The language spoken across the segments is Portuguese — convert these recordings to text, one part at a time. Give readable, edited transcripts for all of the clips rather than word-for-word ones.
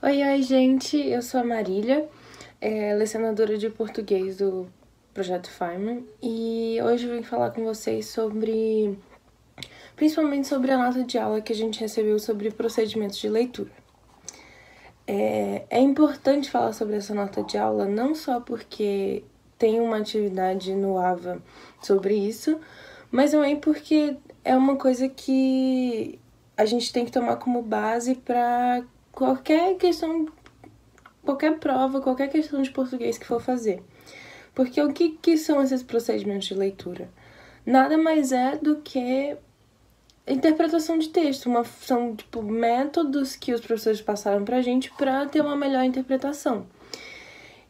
Oi, gente, eu sou a Marília, lecionadora de português do Projeto Fireman, e hoje eu vim falar com vocês principalmente sobre a nota de aula que a gente recebeu sobre procedimentos de leitura. É importante falar sobre essa nota de aula não só porque tem uma atividade no AVA sobre isso, mas também porque é uma coisa que a gente tem que tomar como base para qualquer questão, qualquer prova, qualquer questão de português que for fazer. Porque o que são esses procedimentos de leitura? Nada mais é do que interpretação de texto, são métodos que os professores passaram pra gente para ter uma melhor interpretação.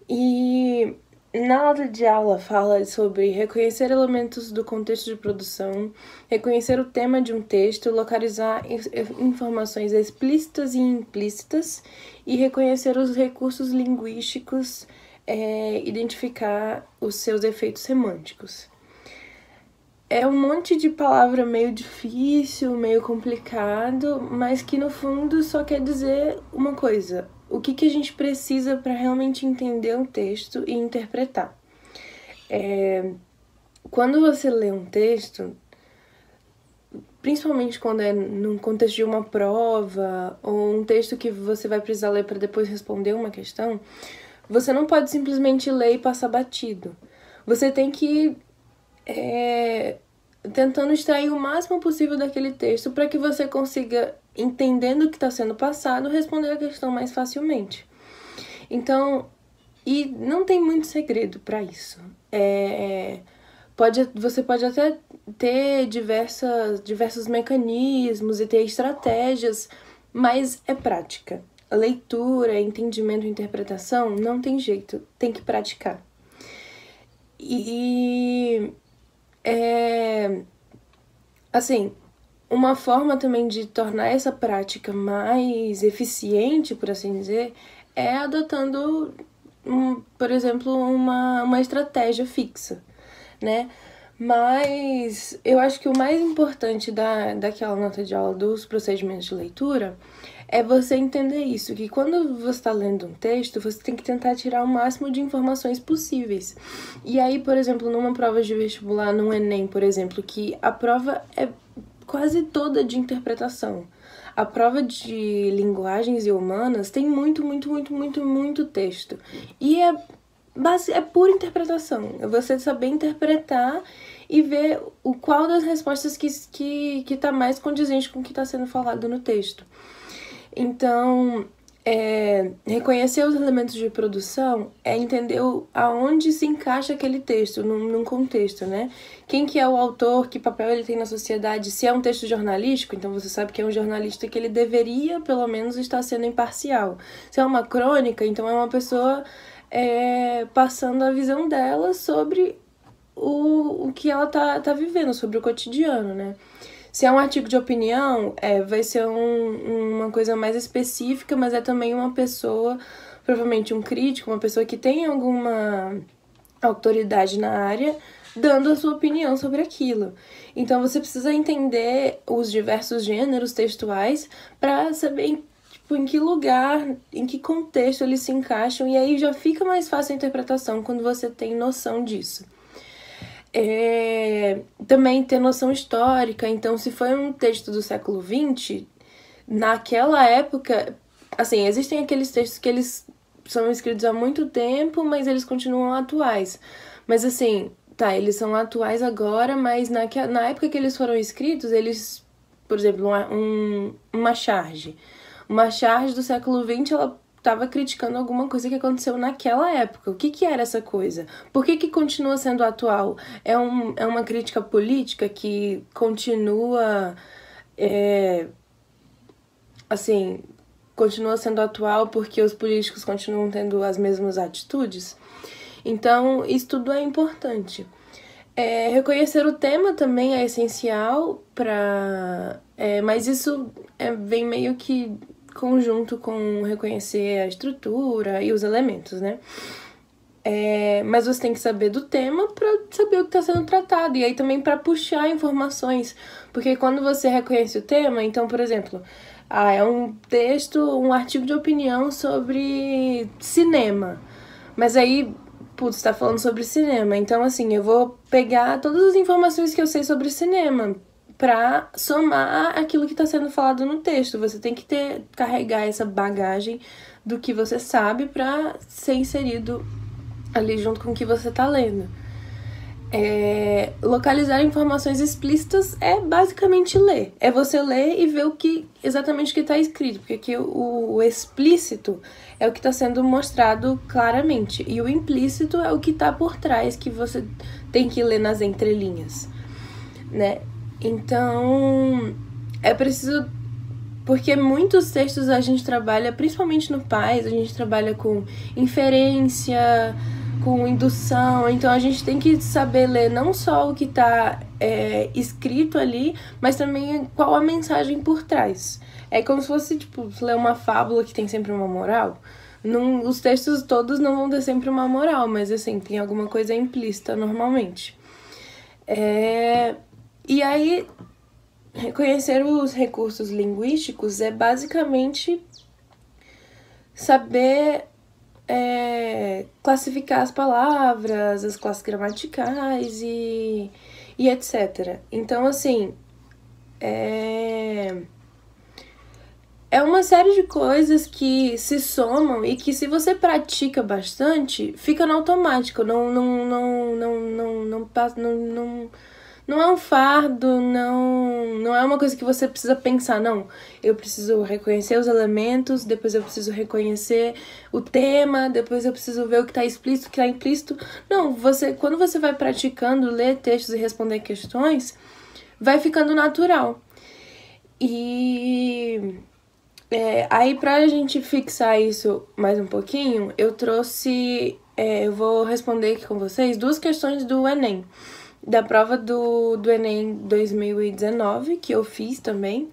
E na aula de aula fala sobre reconhecer elementos do contexto de produção, reconhecer o tema de um texto, localizar informações explícitas e implícitas e reconhecer os recursos linguísticos, identificar os seus efeitos semânticos. É um monte de palavra meio difícil, meio complicado, mas que no fundo só quer dizer uma coisa: o que a gente precisa para realmente entender um texto e interpretar. Quando você lê um texto, principalmente quando é num contexto de uma prova ou um texto que você vai precisar ler para depois responder uma questão, você não pode simplesmente ler e passar batido. Você tem que tentando extrair o máximo possível daquele texto para que você consiga, entendendo o que está sendo passado, responder a questão mais facilmente. Então, e não tem muito segredo para isso. Você pode até ter diversos mecanismos e ter estratégias, mas é prática. A leitura, entendimento e interpretação não tem jeito, tem que praticar. Assim, uma forma também de tornar essa prática mais eficiente, por assim dizer, é adotando, por exemplo, uma estratégia fixa, né? Mas eu acho que o mais importante daquela nota de aula dos procedimentos de leitura é você entender isso, que quando você está lendo um texto, você tem que tentar tirar o máximo de informações possíveis. E aí, por exemplo, numa prova de vestibular, num Enem, por exemplo, que a prova é quase toda de interpretação. A prova de linguagens e humanas tem muito texto. E é pura interpretação. É você saber interpretar e ver qual das respostas que tá mais condizente com o que está sendo falado no texto. Então, reconhecer os elementos de produção é entender aonde se encaixa aquele texto, num contexto, né? Quem que é o autor, que papel ele tem na sociedade. Se é um texto jornalístico, então você sabe que é um jornalista que ele deveria, pelo menos, estar sendo imparcial. Se é uma crônica, então é uma pessoa passando a visão dela sobre o que ela tá vivendo, sobre o cotidiano, né? Se é um artigo de opinião, vai ser uma coisa mais específica, mas é também uma pessoa, provavelmente um crítico, uma pessoa que tem alguma autoridade na área, dando a sua opinião sobre aquilo. Então você precisa entender os diversos gêneros textuais para saber em que lugar, em que contexto eles se encaixam, e aí já fica mais fácil a interpretação quando você tem noção disso. Também ter noção histórica. Então, se foi um texto do século XX, naquela época, assim, existem aqueles textos que eles são escritos há muito tempo, mas eles continuam atuais. Mas assim, eles são atuais agora, mas na época que eles foram escritos, eles, por exemplo, uma charge do século XX, ela estava criticando alguma coisa que aconteceu naquela época. O que era essa coisa? Por que continua sendo atual? É uma crítica política que continua, continua sendo atual porque os políticos continuam tendo as mesmas atitudes? Então, isso tudo é importante. Reconhecer o tema também é essencial mas isso vem meio que conjunto com reconhecer a estrutura e os elementos, né? Mas você tem que saber do tema para saber o que está sendo tratado. E aí também para puxar informações. Porque quando você reconhece o tema, então, por exemplo, é um texto, um artigo de opinião sobre cinema. Mas aí, putz, tá falando sobre cinema. Então, assim, eu vou pegar todas as informações que eu sei sobre cinema pra somar aquilo que tá sendo falado no texto. Você tem que carregar essa bagagem do que você sabe pra ser inserido ali junto com o que você tá lendo. Localizar informações explícitas é basicamente ler. É você ler e ver exatamente o que está escrito, porque aqui o explícito é o que está sendo mostrado claramente, e o implícito é o que está por trás, que você tem que ler nas entrelinhas, né? Então, é preciso... Porque muitos textos a gente trabalha, principalmente no PAS, a gente trabalha com inferência, com indução, então a gente tem que saber ler não só o que está escrito ali, mas também qual a mensagem por trás. É como se fosse, tipo, ler uma fábula que tem sempre uma moral. Os textos todos não vão ter sempre uma moral, mas assim, tem alguma coisa implícita normalmente. E aí, reconhecer os recursos linguísticos é basicamente saber classificar as palavras, as classes gramaticais e etc. Então, assim, é uma série de coisas que se somam e que, se você pratica bastante, fica no automático. Não é um fardo, não é uma coisa que você precisa pensar, não. Eu preciso reconhecer os elementos, depois eu preciso reconhecer o tema, depois eu preciso ver o que está explícito, o que está implícito. Não, quando você vai praticando ler textos e responder questões, vai ficando natural. E aí, pra gente fixar isso mais um pouquinho, eu trouxe... eu vou responder aqui com vocês 2 questões do Enem. Da prova do Enem 2019, que eu fiz também,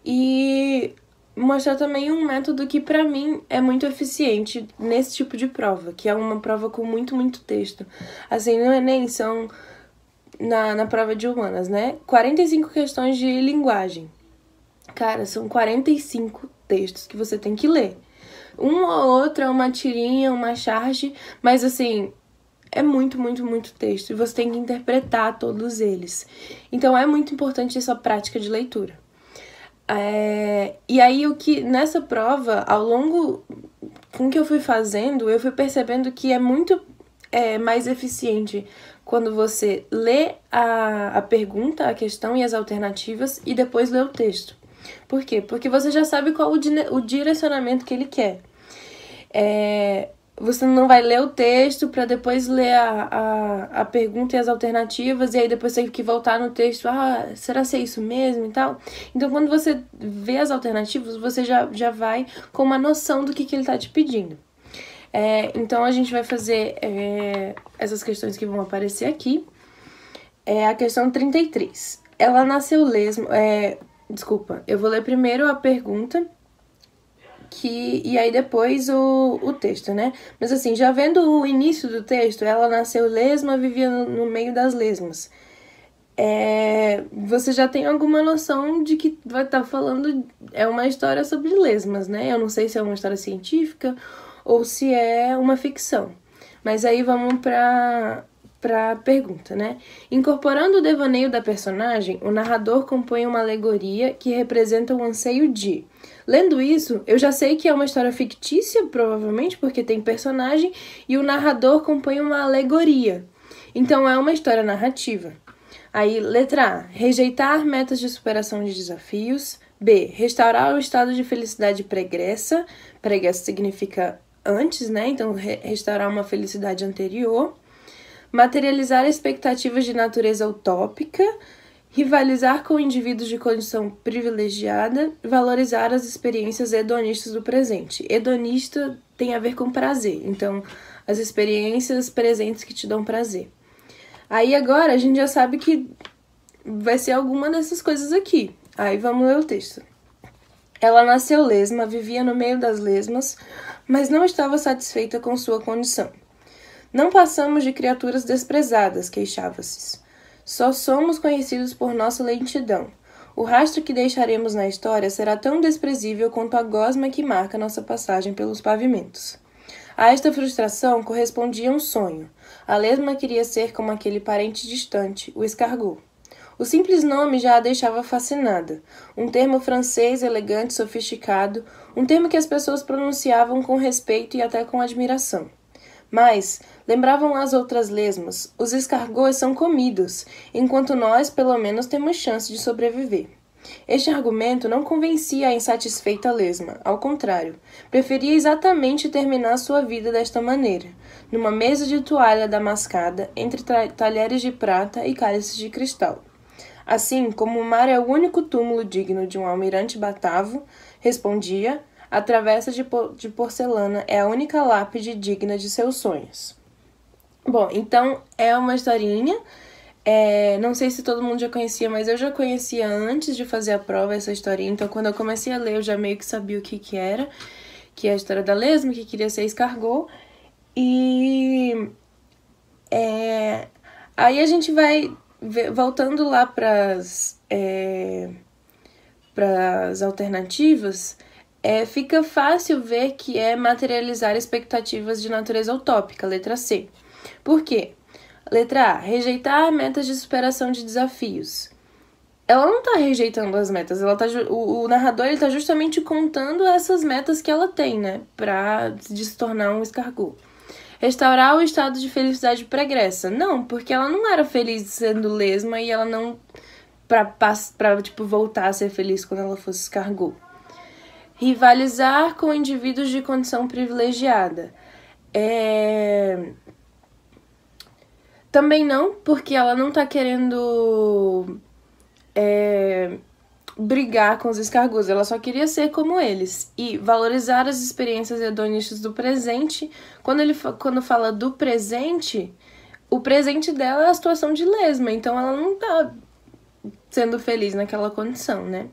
e mostrar também um método que pra mim é muito eficiente nesse tipo de prova, que é uma prova com muito, muito texto. Assim, no Enem são, na prova de humanas, né, 45 questões de linguagem. Cara, são 45 textos que você tem que ler. Uma ou outra, uma tirinha, uma charge, mas assim... é muito, muito, muito texto, e você tem que interpretar todos eles. Então, é muito importante essa prática de leitura. E aí, nessa prova, ao longo com que eu fui fazendo, eu fui percebendo que é muito mais eficiente quando você lê a pergunta, a questão e as alternativas, e depois lê o texto. Por quê? Porque você já sabe qual o direcionamento que ele quer. Você não vai ler o texto para depois ler a pergunta e as alternativas, e aí depois tem que voltar no texto, será que é isso mesmo e tal? Então, quando você vê as alternativas, você já vai com uma noção do que ele está te pedindo. Então, a gente vai fazer essas questões que vão aparecer aqui. A questão 33. Ela nasceu lesma... desculpa, eu vou ler primeiro a pergunta... e aí depois o texto, né? Mas assim, já vendo o início do texto, ela nasceu lesma, vivia no meio das lesmas. Você já tem alguma noção de que vai estar falando... é uma história sobre lesmas, né? Eu não sei se é uma história científica ou se é uma ficção. Mas aí vamos pra pergunta, né? Incorporando o devaneio da personagem, o narrador compõe uma alegoria que representa o anseio de... Lendo isso, eu já sei que é uma história fictícia, provavelmente, porque tem personagem, e o narrador compõe uma alegoria. Então, é uma história narrativa. Aí, letra A. Rejeitar metas de superação de desafios. B. Restaurar o estado de felicidade pregressa. Pregressa significa antes, né? Então, restaurar uma felicidade anterior. Materializar expectativas de natureza utópica. Rivalizar com indivíduos de condição privilegiada, valorizar as experiências hedonistas do presente. Hedonista tem a ver com prazer, então as experiências presentes que te dão prazer. Aí agora a gente já sabe que vai ser alguma dessas coisas aqui. Aí vamos ler o texto. Ela nasceu lesma, vivia no meio das lesmas, mas não estava satisfeita com sua condição. Não passamos de criaturas desprezadas, queixava-se. Só somos conhecidos por nossa lentidão. O rastro que deixaremos na história será tão desprezível quanto a gosma que marca nossa passagem pelos pavimentos. A esta frustração correspondia um sonho. A lesma queria ser como aquele parente distante, o escargot. O simples nome já a deixava fascinada. Um termo francês elegante, sofisticado, um termo que as pessoas pronunciavam com respeito e até com admiração. Mas, lembravam as outras lesmas, os escargots são comidos, enquanto nós, pelo menos, temos chance de sobreviver. Este argumento não convencia a insatisfeita lesma, ao contrário, preferia exatamente terminar sua vida desta maneira, numa mesa de toalha damascada, entre talheres de prata e cálices de cristal. Assim como o mar é o único túmulo digno de um almirante batavo, respondia, a travessa de porcelana é a única lápide digna de seus sonhos. Bom, então é uma historinha. Não sei se todo mundo já conhecia, mas eu já conhecia antes de fazer a prova essa historinha. Então, quando eu comecei a ler, eu já meio que sabia o que era, que é a história da lesma, que queria ser escargot. E aí a gente vai voltando lá para as alternativas. Fica fácil ver que é materializar expectativas de natureza utópica, letra C. Por quê? Letra A, rejeitar metas de superação de desafios. Ela não está rejeitando as metas, o narrador está justamente contando essas metas que ela tem, né, para se tornar um escargot. Restaurar o estado de felicidade pregressa. Não, porque ela não era feliz sendo lesma e ela não... Pra voltar a ser feliz quando ela fosse escargot. Rivalizar com indivíduos de condição privilegiada. Também não, porque ela não tá querendo brigar com os escargots, ela só queria ser como eles. E valorizar as experiências hedonistas do presente. Quando fala do presente, o presente dela é a situação de lesma, então ela não tá sendo feliz naquela condição, né?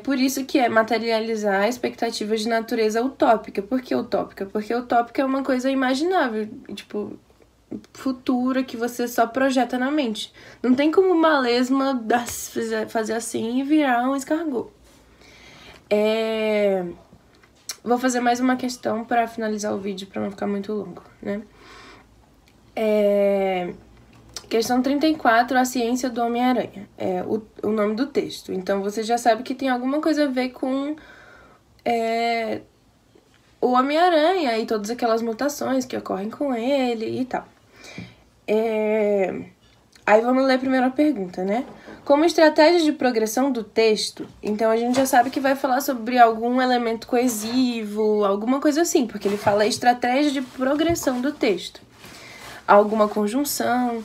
Por isso que é materializar expectativas de natureza utópica. Por que utópica? Porque utópica é uma coisa imaginável, tipo, futura, que você só projeta na mente. Não tem como uma lesma fazer assim e virar um escargot. Vou fazer mais uma questão para finalizar o vídeo, para não ficar muito longo, né? Questão 34, a ciência do Homem-Aranha. É o nome do texto. Então, você já sabe que tem alguma coisa a ver com o Homem-Aranha e todas aquelas mutações que ocorrem com ele e tal. Aí vamos ler a primeira pergunta, né? Como estratégia de progressão do texto, então a gente já sabe que vai falar sobre algum elemento coesivo, alguma coisa assim, porque ele fala estratégia de progressão do texto. Alguma conjunção.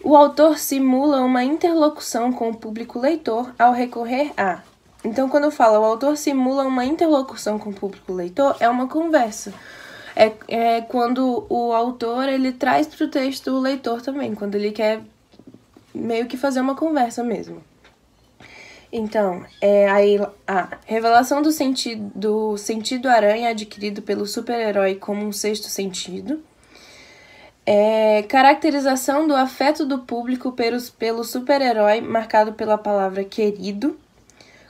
O autor simula uma interlocução com o público leitor ao recorrer a... Então, quando eu falo o autor simula uma interlocução com o público leitor, é uma conversa. É quando o autor ele traz para o texto o leitor também, quando ele quer meio que fazer uma conversa mesmo. Então, aí a revelação do sentido aranha adquirido pelo super-herói como um sexto sentido. Caracterização do afeto do público pelo super-herói marcado pela palavra querido.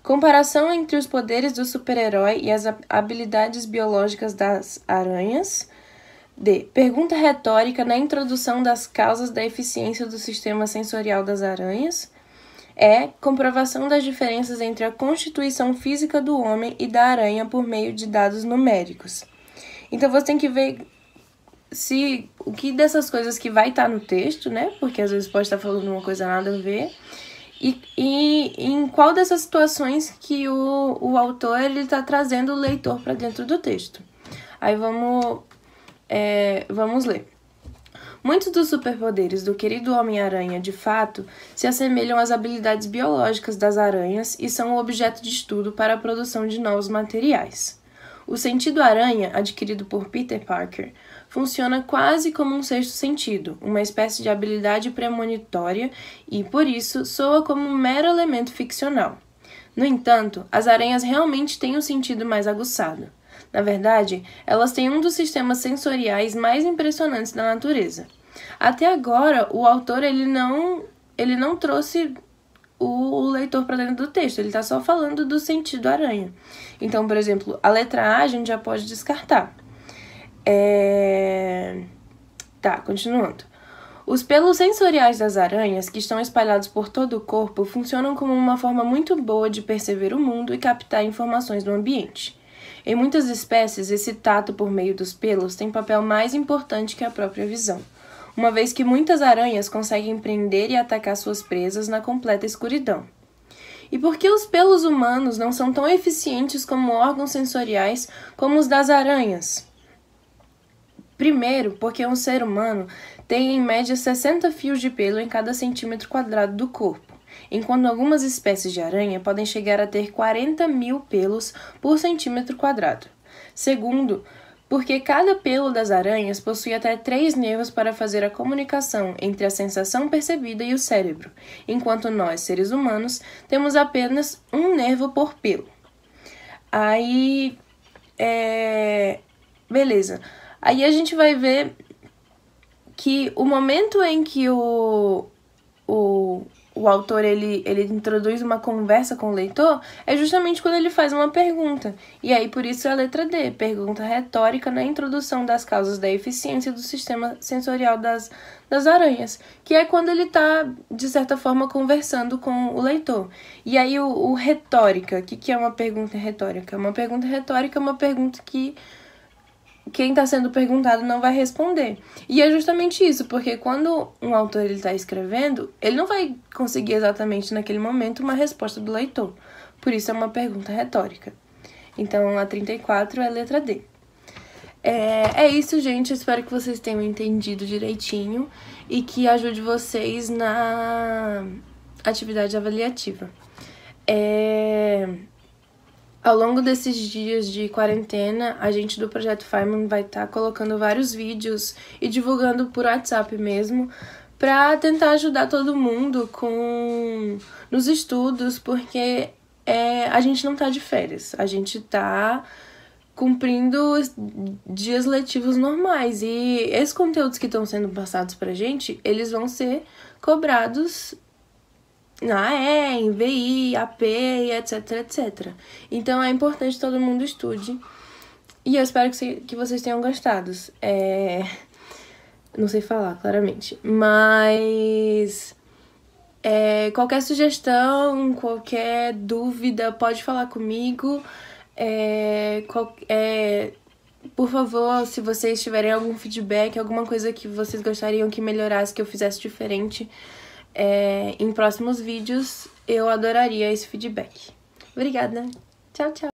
Comparação entre os poderes do super-herói e as habilidades biológicas das aranhas. D. Pergunta retórica na introdução das causas da eficiência do sistema sensorial das aranhas. Comprovação das diferenças entre a constituição física do homem e da aranha por meio de dados numéricos. Então, você tem que ver o que dessas coisas que vai estar no texto, né? Porque às vezes pode estar falando uma coisa nada a ver. E em qual dessas situações que o autor está trazendo o leitor para dentro do texto. Aí vamos ler. Muitos dos superpoderes do querido Homem-Aranha, de fato, se assemelham às habilidades biológicas das aranhas e são o objeto de estudo para a produção de novos materiais. O sentido aranha, adquirido por Peter Parker, funciona quase como um sexto sentido, uma espécie de habilidade premonitória e, por isso, soa como um mero elemento ficcional. No entanto, as aranhas realmente têm um sentido mais aguçado. Na verdade, elas têm um dos sistemas sensoriais mais impressionantes da natureza. Até agora, o autor ele não trouxe o leitor para dentro do texto, ele está só falando do sentido aranha. Então, por exemplo, a letra A a gente já pode descartar. Tá, continuando. Os pelos sensoriais das aranhas, que estão espalhados por todo o corpo, funcionam como uma forma muito boa de perceber o mundo e captar informações do ambiente. Em muitas espécies, esse tato por meio dos pelos tem papel mais importante que a própria visão, uma vez que muitas aranhas conseguem prender e atacar suas presas na completa escuridão. E por que os pelos humanos não são tão eficientes como órgãos sensoriais como os das aranhas? Primeiro, porque um ser humano tem em média 60 fios de pelo em cada centímetro quadrado do corpo, enquanto algumas espécies de aranha podem chegar a ter 40.000 pelos por centímetro quadrado. Segundo, porque cada pelo das aranhas possui até 3 nervos para fazer a comunicação entre a sensação percebida e o cérebro, enquanto nós, seres humanos, temos apenas um nervo por pelo. Beleza. Aí a gente vai ver que o momento em que o autor ele introduz uma conversa com o leitor é justamente quando ele faz uma pergunta. E aí, por isso, é a letra D, pergunta retórica na introdução das causas da eficiência do sistema sensorial das aranhas, que é quando ele está, de certa forma, conversando com o leitor. E aí, o retórica, o que é uma pergunta retórica? Uma pergunta retórica é uma pergunta que quem está sendo perguntado não vai responder. E é justamente isso, porque quando um autor está escrevendo, ele não vai conseguir exatamente naquele momento uma resposta do leitor. Por isso é uma pergunta retórica. Então, a 34 é a letra D. É isso, gente. Espero que vocês tenham entendido direitinho e que ajude vocês na atividade avaliativa. Ao longo desses dias de quarentena, a gente do Projeto Fireman vai estar colocando vários vídeos e divulgando por WhatsApp mesmo, para tentar ajudar todo mundo nos estudos, porque a gente não tá de férias, a gente tá cumprindo dias letivos normais, e esses conteúdos que estão sendo passados pra gente, eles vão ser cobrados na em VI, AP, etc, etc. Então é importante que todo mundo estude. E eu espero que vocês tenham gostado. Não sei falar, claramente. Mas qualquer sugestão, qualquer dúvida, pode falar comigo. Por favor, se vocês tiverem algum feedback, alguma coisa que vocês gostariam que melhorasse, que eu fizesse diferente, em próximos vídeos, eu adoraria esse feedback. Obrigada. Tchau, tchau.